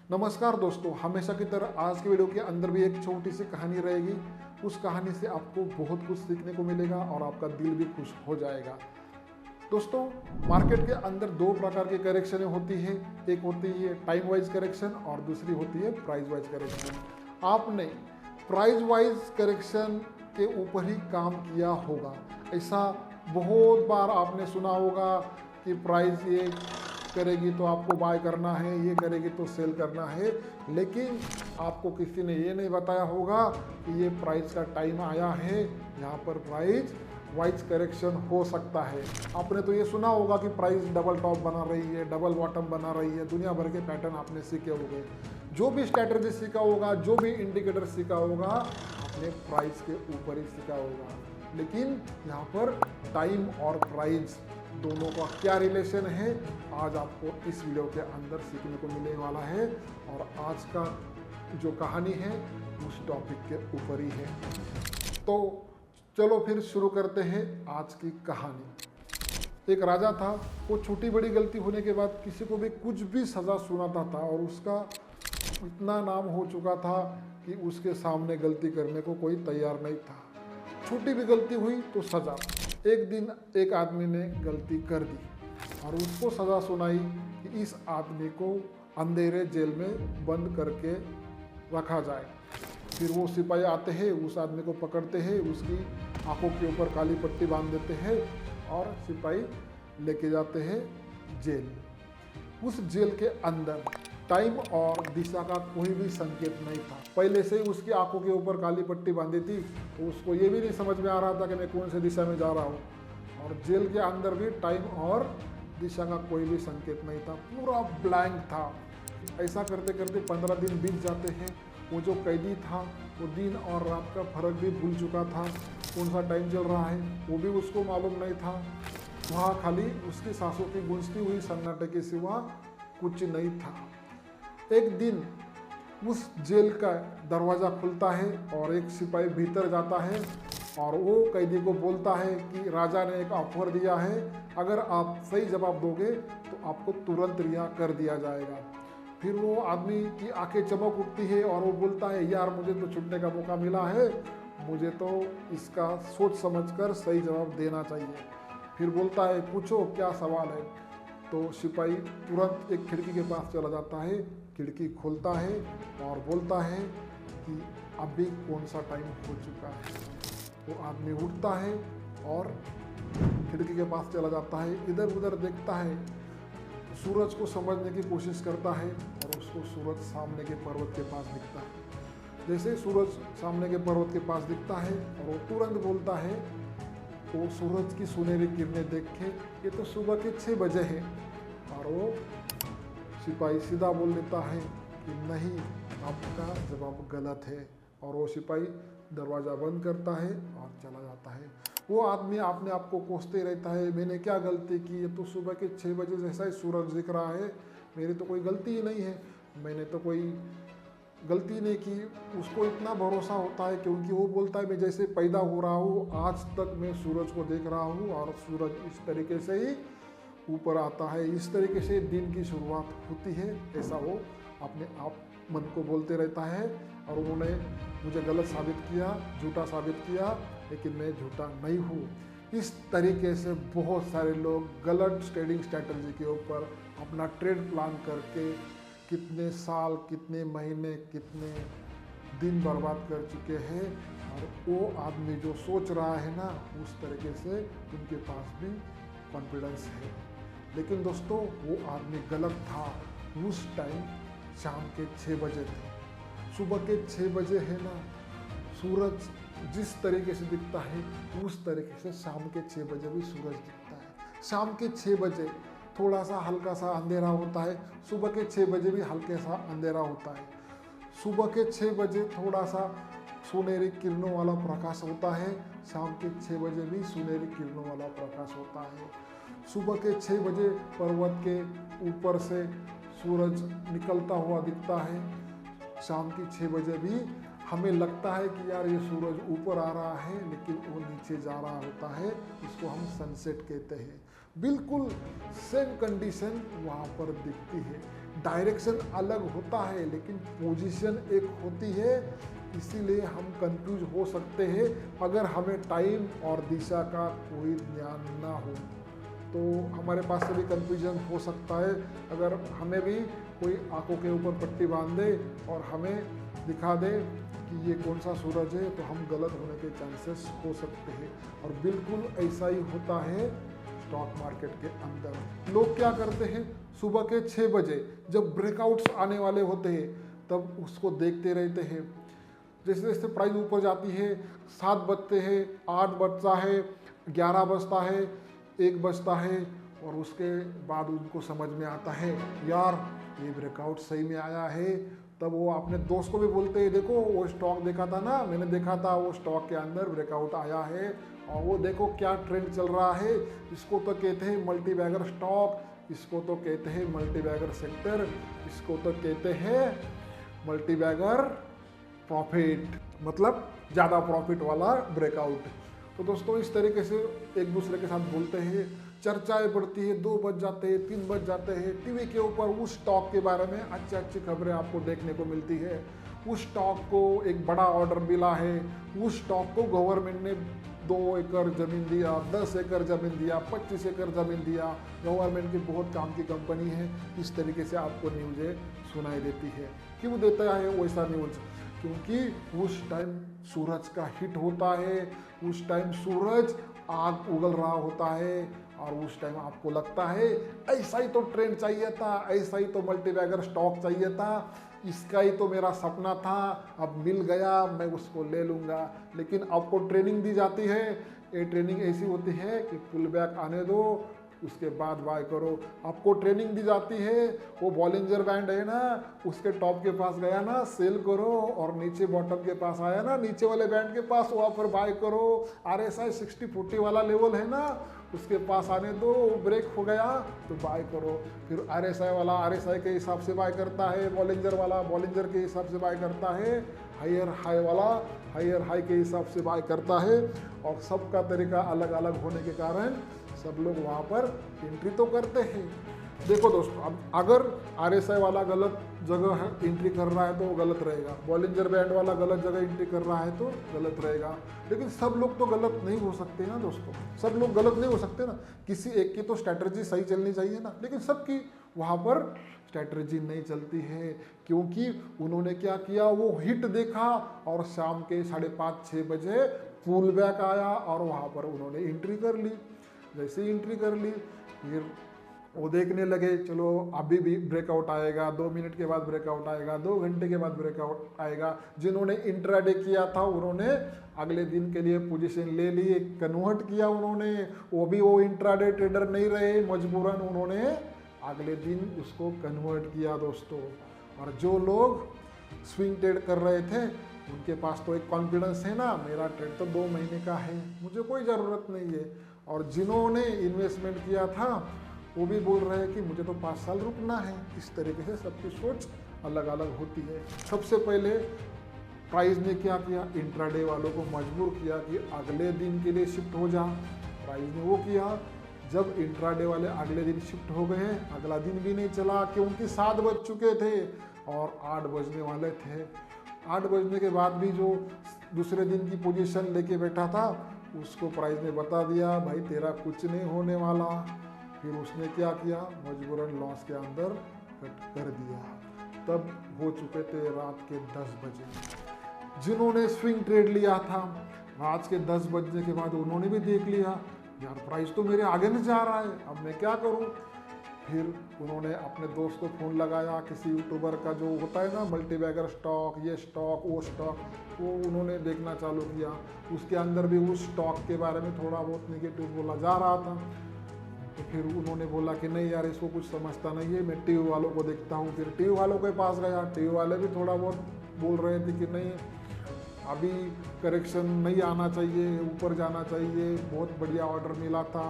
नमस्कार दोस्तों, हमेशा की तरह आज की वीडियो के अंदर भी एक छोटी सी कहानी रहेगी। उस कहानी से आपको बहुत कुछ सीखने को मिलेगा और आपका दिल भी खुश हो जाएगा। दोस्तों, मार्केट के अंदर दो प्रकार की करेक्शनें होती है। एक होती है टाइम वाइज करेक्शन और दूसरी होती है प्राइस वाइज करेक्शन। आपने प्राइस वाइज करेक्शन के ऊपर ही काम किया होगा। ऐसा बहुत बार आपने सुना होगा कि प्राइस ये करेगी तो आपको बाय करना है, ये करेगी तो सेल करना है, लेकिन आपको किसी ने ये नहीं बताया होगा कि ये प्राइस का टाइम आया है, यहाँ पर प्राइस वाइज करेक्शन हो सकता है। आपने तो ये सुना होगा कि प्राइस डबल टॉप बना रही है, डबल बॉटम बना रही है, दुनिया भर के पैटर्न आपने सीखे होंगे। जो भी स्ट्रैटेजी सीखा होगा, जो भी इंडिकेटर सीखा होगा, आपने प्राइस के ऊपर ही सीखा होगा। लेकिन यहाँ पर टाइम और प्राइस दोनों का क्या रिलेशन है, आज आपको इस वीडियो के अंदर सीखने को मिलने वाला है। और आज का जो कहानी है उस टॉपिक के ऊपर ही है। तो चलो फिर शुरू करते हैं आज की कहानी। एक राजा था, वो छोटी बड़ी गलती होने के बाद किसी को भी कुछ भी सज़ा सुनाता था और उसका इतना नाम हो चुका था कि उसके सामने गलती करने को कोई तैयार नहीं था। छोटी भी गलती हुई तो सज़ा। एक दिन एक आदमी ने गलती कर दी और उसको सज़ा सुनाई कि इस आदमी को अंधेरे जेल में बंद करके रखा जाए। फिर वो सिपाही आते हैं, उस आदमी को पकड़ते हैं, उसकी आंखों के ऊपर काली पट्टी बांध देते हैं और सिपाही लेके जाते हैं जेल। उस जेल के अंदर टाइम और दिशा का कोई भी संकेत नहीं था। पहले से ही उसकी आंखों के ऊपर काली पट्टी बांधी थी, तो उसको ये भी नहीं समझ में आ रहा था कि मैं कौन से दिशा में जा रहा हूँ। और जेल के अंदर भी टाइम और दिशा का कोई भी संकेत नहीं था, पूरा ब्लैंक था। ऐसा करते करते 15 दिन बीत जाते हैं। वो जो कैदी था वो दिन और रात का फर्क भी भूल चुका था, कौन सा टाइम चल रहा है वो भी उसको मालूम नहीं था। वहाँ खाली उसकी सांसों की गूंजती हुई सन्नाटे के सिवा कुछ नहीं था। एक दिन उस जेल का दरवाज़ा खुलता है और एक सिपाही भीतर जाता है और वो कैदी को बोलता है कि राजा ने एक ऑफर दिया है, अगर आप सही जवाब दोगे तो आपको तुरंत रिहा कर दिया जाएगा। फिर वो आदमी की आंखें चमक उठती है और वो बोलता है, यार मुझे तो छूटने का मौका मिला है, मुझे तो इसका सोच समझकर सही जवाब देना चाहिए। फिर बोलता है, पूछो क्या सवाल है। तो सिपाही तुरंत एक खिड़की के पास चला जाता है, खिड़की खोलता है और बोलता है कि अभी कौन सा टाइम हो चुका है। वो आदमी उठता है और खिड़की के पास चला जाता है, इधर उधर देखता है, सूरज को समझने की कोशिश करता है और उसको सूरज सामने के पर्वत के पास दिखता है। जैसे ही सूरज सामने के पर्वत के पास दिखता है और वो तुरंत बोलता है, वो सूरज की सुनहरी किरणें देख के ये तो सुबह के 6 बजे है। और वो सिपाही सीधा बोल देता है कि नहीं, आपका जवाब गलत है। और वो सिपाही दरवाज़ा बंद करता है और चला जाता है। वो आदमी अपने आप को कोसते रहता है, मैंने क्या गलती की, ये तो सुबह के 6 बजे जैसा ही सूरज दिख रहा है, मेरी तो कोई गलती ही नहीं है, मैंने तो कोई गलती नहीं की। उसको इतना भरोसा होता है क्योंकि वो बोलता है, मैं जैसे पैदा हो रहा हूँ आज तक मैं सूरज को देख रहा हूँ और सूरज इस तरीके से ही ऊपर आता है, इस तरीके से दिन की शुरुआत होती है। ऐसा वो अपने आप मन को बोलते रहता है। और उन्होंने मुझे गलत साबित किया, झूठा साबित किया, लेकिन मैं झूठा नहीं हूँ। इस तरीके से बहुत सारे लोग गलत ट्रेडिंग स्ट्रैटेजी के ऊपर अपना ट्रेड प्लान करके कितने साल, कितने महीने, कितने दिन बर्बाद कर चुके हैं। और वो आदमी जो सोच रहा है ना, उस तरीके से उनके पास भी कॉन्फिडेंस है। लेकिन दोस्तों, वो आदमी गलत था। उस टाइम शाम के 6 बजे थे। सुबह के 6 बजे है ना, सूरज जिस तरीके से दिखता है उस तरीके से शाम के 6 बजे भी सूरज दिखता है। शाम के 6 बजे थोड़ा सा हल्का सा अंधेरा होता है, सुबह के 6 बजे भी हल्के सा अंधेरा होता है। सुबह के 6 बजे थोड़ा सा सुनहरी किरणों वाला प्रकाश होता है, शाम के 6 बजे भी सुनहरी किरणों वाला प्रकाश होता है। सुबह के 6 बजे पर्वत के ऊपर से सूरज निकलता हुआ दिखता है, शाम की 6 बजे भी हमें लगता है कि यार ये सूरज ऊपर आ रहा है, लेकिन वो नीचे जा रहा होता है, इसको हम सनसेट कहते हैं। बिल्कुल सेम कंडीशन वहाँ पर दिखती है। डायरेक्शन अलग होता है लेकिन पोजीशन एक होती है, इसीलिए हम कंफ्यूज हो सकते हैं अगर हमें टाइम और दिशा का कोई ज्ञान ना हो। तो हमारे पास से भी कंफ्यूजन हो सकता है अगर हमें भी कोई आंखों के ऊपर पट्टी बांध दे और हमें दिखा दे कि ये कौन सा सूरज है, तो हम गलत होने के चांसेस हो सकते हैं। और बिल्कुल ऐसा ही होता है स्टॉक मार्केट के अंदर। लोग क्या करते हैं, सुबह के 6 बजे जब ब्रेकआउट्स आने वाले होते हैं तब उसको देखते रहते हैं। जैसे जैसे प्राइस ऊपर जाती है, 7 बजते हैं, 8 बजता है, 11 बजता है, 1 बजता है, और उसके बाद उनको समझ में आता है यार ये ब्रेकआउट सही में आया है। तब वो अपने दोस्त को भी बोलते हैं, देखो वो स्टॉक देखा था ना, मैंने देखा था वो स्टॉक के अंदर ब्रेकआउट आया है, और वो देखो क्या ट्रेंड चल रहा है, इसको तो कहते हैं मल्टी बैगर स्टॉक, इसको तो कहते हैं मल्टी बैगर सेक्टर, इसको तो कहते हैं मल्टी बैगर प्रॉफिट, मतलब ज़्यादा प्रॉफिट वाला ब्रेकआउट। तो दोस्तों इस तरीके से एक दूसरे के साथ बोलते हैं, चर्चाएं बढ़ती है, 2 बज जाते हैं, 3 बज जाते हैं, टीवी के ऊपर उस स्टॉक के बारे में अच्छी अच्छी खबरें आपको देखने को मिलती है। उस स्टॉक को एक बड़ा ऑर्डर मिला है, उस स्टॉक को गवर्नमेंट ने 2 एकड़ ज़मीन दिया, 10 एकड़ ज़मीन दिया, 25 एकड़ ज़मीन दिया, गवर्नमेंट की बहुत काम की कंपनी है। इस तरीके से आपको न्यूज़ें सुनाई देती है। क्यों देता है वैसा न्यूज़? क्योंकि उस टाइम सूरज का हिट होता है, उस टाइम सूरज आग उगल रहा होता है, और उस टाइम आपको लगता है ऐसा ही तो ट्रेंड चाहिए था, ऐसा ही तो मल्टीबैगर स्टॉक चाहिए था, इसका ही तो मेरा सपना था, अब मिल गया, मैं उसको ले लूँगा। लेकिन आपको ट्रेनिंग दी जाती है, ये ट्रेनिंग ऐसी होती है कि पुल बैक आने दो, उसके बाद बाय करो। आपको ट्रेनिंग दी जाती है, वो बॉलिंजर बैंड है ना, उसके टॉप के पास गया ना सेल करो, और नीचे बॉटम के पास आया ना नीचे वाले बैंड के पास, वहाँ पर बाय करो। RSI 60-40 वाला लेवल है ना, उसके पास आने दो, ब्रेक हो गया तो बाय करो। फिर RSI वाला RSI के हिसाब से बाय करता है, बॉलिंजर वाला बॉलिंजर के हिसाब से बाय करता है, हायर हाई वाला हायर हाई के हिसाब से बाय करता है। और सबका तरीका अलग अलग होने के कारण सब लोग वहाँ पर एंट्री तो करते हैं। देखो दोस्तों, अब अगर RSI वाला गलत जगह है एंट्री कर रहा है तो वो गलत रहेगा, बॉलिंजर बैंड वाला गलत जगह एंट्री कर रहा है तो गलत रहेगा। लेकिन सब लोग तो गलत नहीं हो सकते ना दोस्तों, सब लोग गलत नहीं हो सकते ना। किसी एक की तो स्ट्रैटेजी सही चलनी चाहिए ना, लेकिन सबकी वहाँ पर स्ट्रैटेजी नहीं चलती है। क्योंकि उन्होंने क्या किया, वो हिट देखा और शाम के 5:30-6 बजे पुल बैक आया और वहाँ पर उन्होंने एंट्री कर ली। जैसे ही एंट्री कर ली फिर वो देखने लगे, चलो अभी भी ब्रेकआउट आएगा, 2 मिनट के बाद ब्रेकआउट आएगा, 2 घंटे के बाद ब्रेकआउट आएगा। जिन्होंने इंट्राडे किया था उन्होंने अगले दिन के लिए पोजीशन ले ली, कन्वर्ट किया उन्होंने, वो भी वो इंट्राडे ट्रेडर नहीं रहे, मजबूरन उन्होंने अगले दिन उसको कन्वर्ट किया दोस्तों। और जो लोग स्विंग ट्रेड कर रहे थे उनके पास तो एक कॉन्फिडेंस है ना, मेरा ट्रेड तो 2 महीने का है, मुझे कोई ज़रूरत नहीं है। और जिन्होंने इन्वेस्टमेंट किया था वो भी बोल रहे हैं कि मुझे तो 5 साल रुकना है। इस तरीके से सबकी सोच अलग अलग होती है। सबसे पहले प्राइस ने क्या किया, इंट्राडे वालों को मजबूर किया कि अगले दिन के लिए शिफ्ट हो जा। प्राइस ने वो किया, जब इंट्राडे वाले अगले दिन शिफ्ट हो गए, अगला दिन भी नहीं चला क्योंकि 7 बज चुके थे और 8 बजने वाले थे। 8 बजने के बाद भी जो दूसरे दिन की पोजीशन लेके बैठा था उसको प्राइस ने बता दिया, भाई तेरा कुछ नहीं होने वाला। फिर उसने क्या किया, मजबूरन लॉस के अंदर कट कर दिया। तब हो चुके थे रात के 10 बजे। जिन्होंने स्विंग ट्रेड लिया था रात के 10 बजने के बाद उन्होंने भी देख लिया, यार प्राइस तो मेरे आगे नहीं जा रहा है, अब मैं क्या करूं। फिर उन्होंने अपने दोस्त को फ़ोन लगाया, किसी यूट्यूबर का जो होता है ना मल्टीबैगर स्टॉक, ये स्टॉक वो स्टॉक, वो उन्होंने देखना चालू किया। उसके अंदर भी उस स्टॉक के बारे में थोड़ा बहुत नेगेटिव बोला जा रहा था। तो फिर उन्होंने बोला कि नहीं यार इसको कुछ समझता नहीं है, मैं टीवी वालों को देखता हूँ। फिर टीवी वालों के पास गया, टीवी वाले भी थोड़ा बहुत बोल रहे थे कि नहीं अभी करेक्शन नहीं आना चाहिए, ऊपर जाना चाहिए, बहुत बढ़िया ऑर्डर मिला था।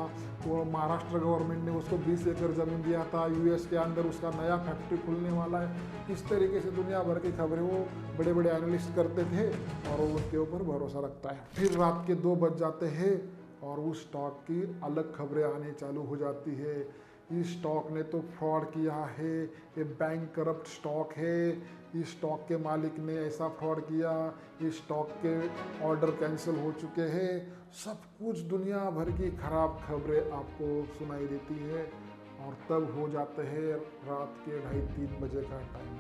वो महाराष्ट्र गवर्नमेंट ने उसको 20 एकड़ ज़मीन दिया था, US के अंदर उसका नया फैक्ट्री खुलने वाला है। इस तरीके से दुनिया भर की खबरें वो बड़े बड़े एनालिस्ट करते थे और वो उसके ऊपर भरोसा रखता है। फिर रात के 2 बज जाते हैं और उस स्टॉक की अलग खबरें आने चालू हो जाती है इस स्टॉक ने तो फ्रॉड किया है, ये बैंक करप्ट स्टॉक है, इस स्टॉक के मालिक ने ऐसा फ्रॉड किया, इस स्टॉक के ऑर्डर कैंसिल हो चुके हैं। सब कुछ दुनिया भर की खराब खबरें आपको सुनाई देती है और तब हो जाते हैं रात के 2:30-3 बजे का टाइम।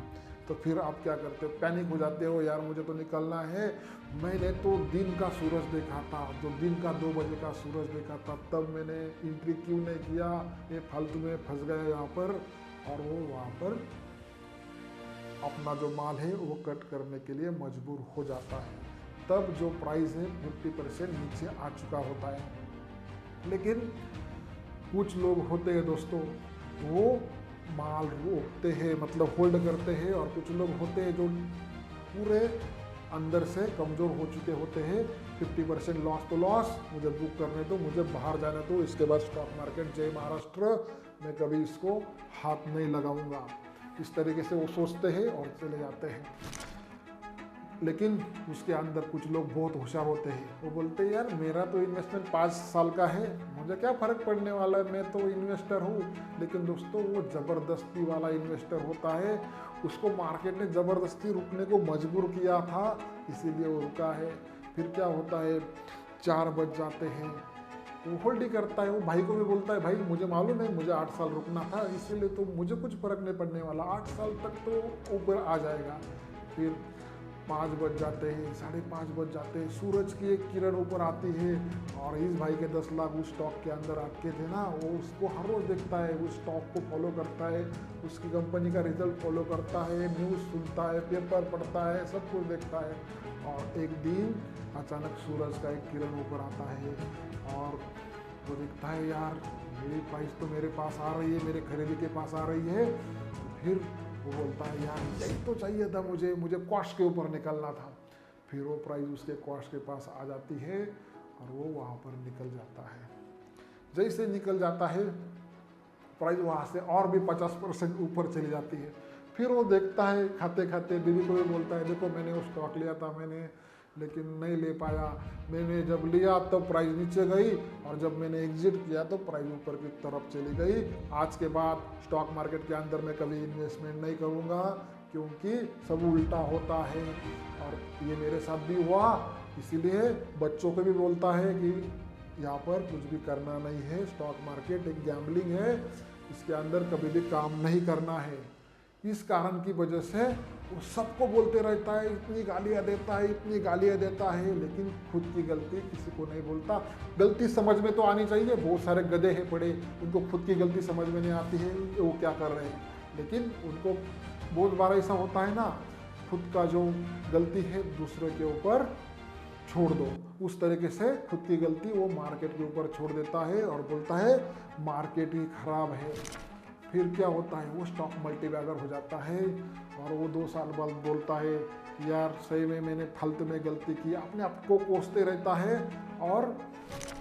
तो फिर आप क्या करते हो, पैनिक हो जाते हो, यार मुझे तो निकलना है, मैंने तो दिन का सूरज देखा था, जो दिन का 2 बजे का सूरज देखा था, तब मैंने एंट्री क्यों नहीं किया, ये फालतू में फंस गया यहाँ पर। और वो वहाँ पर अपना जो माल है वो कट करने के लिए मजबूर हो जाता है। तब जो प्राइस है 50% नीचे आ चुका होता है। लेकिन कुछ लोग होते हैं दोस्तों, वो माल रोकते हैं, मतलब होल्ड करते हैं, और कुछ लोग होते हैं जो पूरे अंदर से कमज़ोर हो चुके होते हैं। 50% लॉस तो लॉस, मुझे बुक करने दो, मुझे बाहर जाने दो, इसके बाद स्टॉक मार्केट जय महाराष्ट्र, मैं कभी इसको हाथ नहीं लगाऊंगा, इस तरीके से वो सोचते हैं और चले जाते हैं। लेकिन उसके अंदर कुछ लोग बहुत होशियार होते हैं, वो बोलते हैं यार मेरा तो इन्वेस्टमेंट 5 साल का है, मुझे क्या फ़र्क पड़ने वाला है, मैं तो इन्वेस्टर हूँ। लेकिन दोस्तों वो ज़बरदस्ती वाला इन्वेस्टर होता है, उसको मार्केट ने ज़बरदस्ती रुकने को मजबूर किया था, इसीलिए वो रुका है। फिर क्या होता है, 4 बज जाते हैं, वो होल्ड ही करता है। वो भाई को भी बोलता है भाई मुझे मालूम है मुझे 8 साल रुकना था, इसीलिए तो मुझे कुछ फ़र्क नहीं पड़ने वाला, 8 साल तक तो ऊपर आ जाएगा। फिर 5 बज जाते हैं, 5:30 बज जाते हैं, सूरज की एक किरण ऊपर आती है और इस भाई के 10 लाख उस स्टॉक के अंदर अटके थे ना, वो उसको हर रोज़ देखता है, उस स्टॉक को फॉलो करता है, उसकी कंपनी का रिजल्ट फॉलो करता है, न्यूज़ सुनता है, पेपर पढ़ता है, सब कुछ देखता है। और एक दिन अचानक सूरज का एक किरण ऊपर आता है और वो देखता है यार मेरी प्राइस तो मेरे पास आ रही है, मेरे खरीदी के पास आ रही है। तो फिर वो बोलता है यार यही तो चाहिए था, मुझे कॉस्ट के ऊपर निकलना था। फिर वो प्राइस उसके कॉस्ट के पास आ जाती है और वो वहाँ पर निकल जाता है। जैसे निकल जाता है प्राइस वहाँ से और भी 50% ऊपर चली जाती है। फिर वो देखता है, खाते खाते बीवी को भी बोलता है देखो मैंने वो स्टॉक लिया था, मैंने लेकिन नहीं ले पाया, मैंने जब लिया तब प्राइस नीचे गई और जब मैंने एग्जिट किया तो प्राइस ऊपर की तरफ चली गई। आज के बाद स्टॉक मार्केट के अंदर मैं कभी इन्वेस्टमेंट नहीं करूँगा, क्योंकि सब उल्टा होता है और ये मेरे साथ भी हुआ। इसीलिए बच्चों को भी बोलता है कि यहाँ पर कुछ भी करना नहीं है, स्टॉक मार्केट एक गैम्बलिंग है, इसके अंदर कभी भी काम नहीं करना है। इस कारण की वजह से वो सबको बोलते रहता है, इतनी गालियाँ देता है, इतनी गालियाँ देता है, लेकिन खुद की गलती किसी को नहीं बोलता। गलती समझ में तो आनी चाहिए, बहुत सारे गधे हैं पड़े, उनको खुद की गलती समझ में नहीं आती है वो क्या कर रहे हैं, लेकिन उनको बहुत बार ऐसा होता है ना, खुद का जो गलती है दूसरे के ऊपर छोड़ दो, उस तरीके से खुद की गलती वो मार्केट के ऊपर छोड़ देता है और बोलता है मार्केट ही खराब है। फिर क्या होता है, वो स्टॉक मल्टीबैगर हो जाता है और वो 2 साल बाद बोलता है यार सही में मैंने फालतू में गलती की, अपने आप को कोसते रहता है और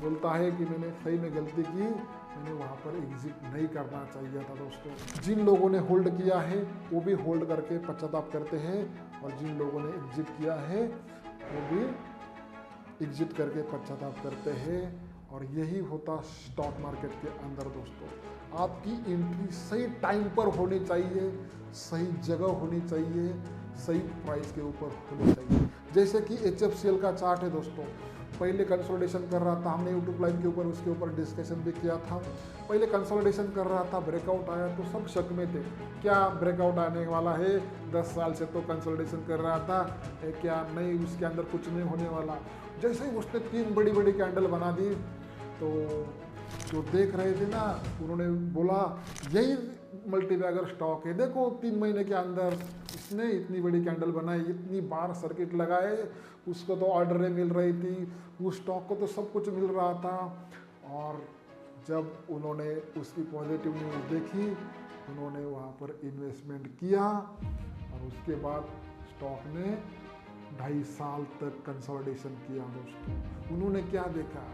बोलता है कि मैंने सही में गलती की, मैंने वहाँ पर एग्जिट नहीं करना चाहिए था। दोस्तों जिन लोगों ने होल्ड किया है वो भी होल्ड करके पश्चाताप करते हैं और जिन लोगों ने एग्जिट किया है वो भी एग्जिट करके पश्चाताप करते हैं। और यही होता स्टॉक मार्केट के अंदर। दोस्तों आपकी एंट्री सही टाइम पर होनी चाहिए, सही जगह होनी चाहिए, सही प्राइस के ऊपर होनी चाहिए। जैसे कि HFCL का चार्ट है दोस्तों, पहले कंसोलिडेशन कर रहा था, हमने यूट्यूब लाइव के ऊपर उसके ऊपर डिस्कशन भी किया था। पहले कंसोलिडेशन कर रहा था, ब्रेकआउट आया तो सब शक में थे, क्या ब्रेकआउट आने वाला है, 10 साल से तो कंसोलिडेशन कर रहा था, क्या नहीं उसके अंदर कुछ नहीं होने वाला। जैसे ही उसने 3 बड़ी बड़ी कैंडल बना दी तो जो देख रहे थे ना उन्होंने बोला यही मल्टीबैगर स्टॉक है, देखो 3 महीने के अंदर इसने इतनी बड़ी कैंडल बनाई, इतनी बार सर्किट लगाए, उसको तो ऑर्डरें मिल रही थी, उस स्टॉक को तो सब कुछ मिल रहा था। और जब उन्होंने उसकी पॉजिटिव न्यूज़ देखी उन्होंने वहाँ पर इन्वेस्टमेंट किया और उसके बाद स्टॉक ने 2.5 साल तक कंसोलिडेशन किया। दोस्तों उन्होंने क्या देखा,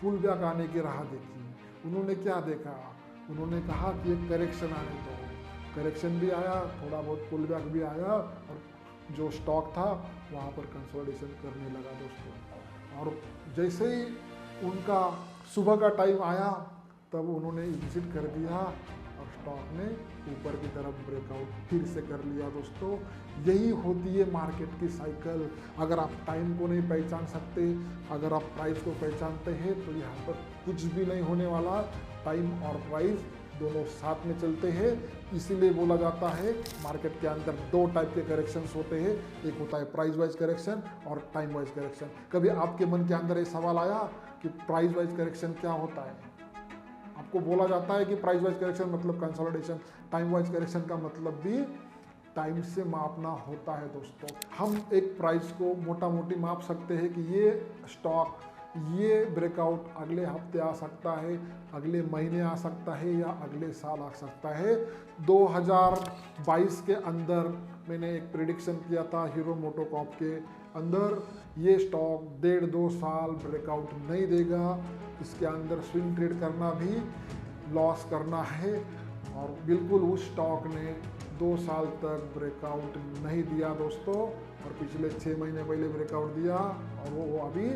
पुल बैक आने की राह देखी। उन्होंने क्या देखा, उन्होंने कहा कि एक करेक्शन आने दो, करेक्शन भी आया, थोड़ा बहुत पुल बैक भी आया और जो स्टॉक था वहाँ पर कंसोलिडेशन करने लगा। दोस्तों और जैसे ही उनका सुबह का टाइम आया तब उन्होंने एग्जिट कर दिया और स्टॉक ने ऊपर की तरफ ब्रेकआउट फिर से कर लिया। दोस्तों यही होती है मार्केट की साइकिल। अगर आप टाइम को नहीं पहचान सकते, अगर आप प्राइस को पहचानते हैं तो यहाँ पर कुछ भी नहीं होने वाला। टाइम और प्राइस दोनों साथ में चलते हैं। इसीलिए बोला जाता है मार्केट के अंदर दो टाइप के करेक्शंस होते हैं, एक होता है प्राइस वाइज करेक्शन और टाइम वाइज करेक्शन। कभी आपके मन के अंदर ये सवाल आया कि प्राइस वाइज करेक्शन क्या होता है? आपको बोला जाता है कि प्राइस वाइज करेक्शन मतलब कंसोलिडेशन, टाइम वाइज करेक्शन का मतलब भी टाइम से मापना होता है। दोस्तों हम एक प्राइस को मोटा मोटी माप सकते हैं कि ये स्टॉक, ये ब्रेकआउट अगले हफ्ते आ सकता है, अगले महीने आ सकता है या अगले साल आ सकता है। 2022 के अंदर मैंने एक प्रेडिक्शन किया था हीरो मोटोकॉर्प के अंदर, ये स्टॉक 1.5-2 साल ब्रेकआउट नहीं देगा, इसके अंदर स्विंग ट्रेड करना भी लॉस करना है। और बिल्कुल उस स्टॉक ने 2 साल तक ब्रेकआउट नहीं दिया दोस्तों, और पिछले 6 महीने पहले ब्रेकआउट दिया और वो अभी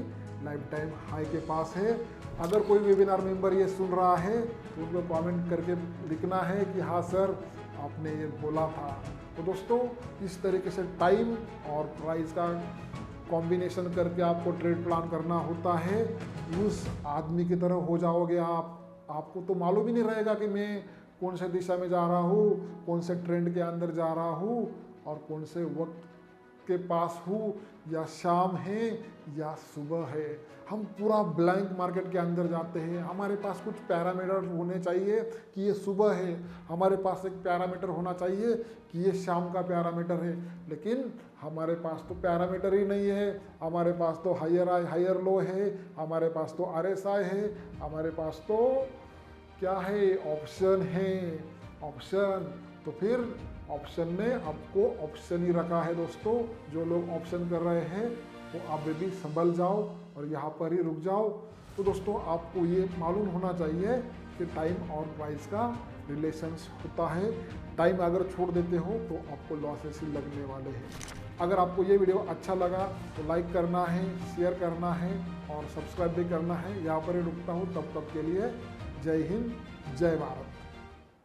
लाइफ टाइम हाई के पास है। अगर कोई वेबिनार मेंबर ये सुन रहा है तो उनको कमेंट करके लिखना है कि हाँ सर आपने ये बोला था। तो दोस्तों इस तरीके से टाइम और प्राइस का कॉम्बिनेशन करके आपको ट्रेड प्लान करना होता है। उस आदमी की तरह हो जाओगे आप। आपको तो मालूम ही नहीं रहेगा कि मैं कौन से दिशा में जा रहा हूँ, कौन से ट्रेंड के अंदर जा रहा हूँ और कौन से वक्त के पास हूँ, या शाम है या सुबह है। हम पूरा ब्लैंक मार्केट के अंदर जाते हैं। हमारे पास कुछ पैरामीटर होने चाहिए कि ये सुबह है, हमारे पास एक पैरामीटर होना चाहिए कि ये शाम का पैरामीटर है, लेकिन हमारे पास तो पैरामीटर ही नहीं है। हमारे पास तो हायर लो है, हमारे पास तो RSI है, हमारे पास तो क्या है, ऑप्शन है। ऑप्शन तो फिर ऑप्शन ने आपको ऑप्शन ही रखा है दोस्तों। जो लोग ऑप्शन कर रहे हैं तो आप भी संभल जाओ और यहाँ पर ही रुक जाओ। तो दोस्तों आपको ये मालूम होना चाहिए कि टाइम और प्राइस का रिलेशंस होता है। टाइम अगर छोड़ देते हो तो आपको लॉसेस ही लगने वाले हैं। अगर आपको ये वीडियो अच्छा लगा तो लाइक करना है, शेयर करना है और सब्सक्राइब भी करना है। यहाँ पर ही रुकता हूँ, तब तक के लिए जय हिंद, जय भारत।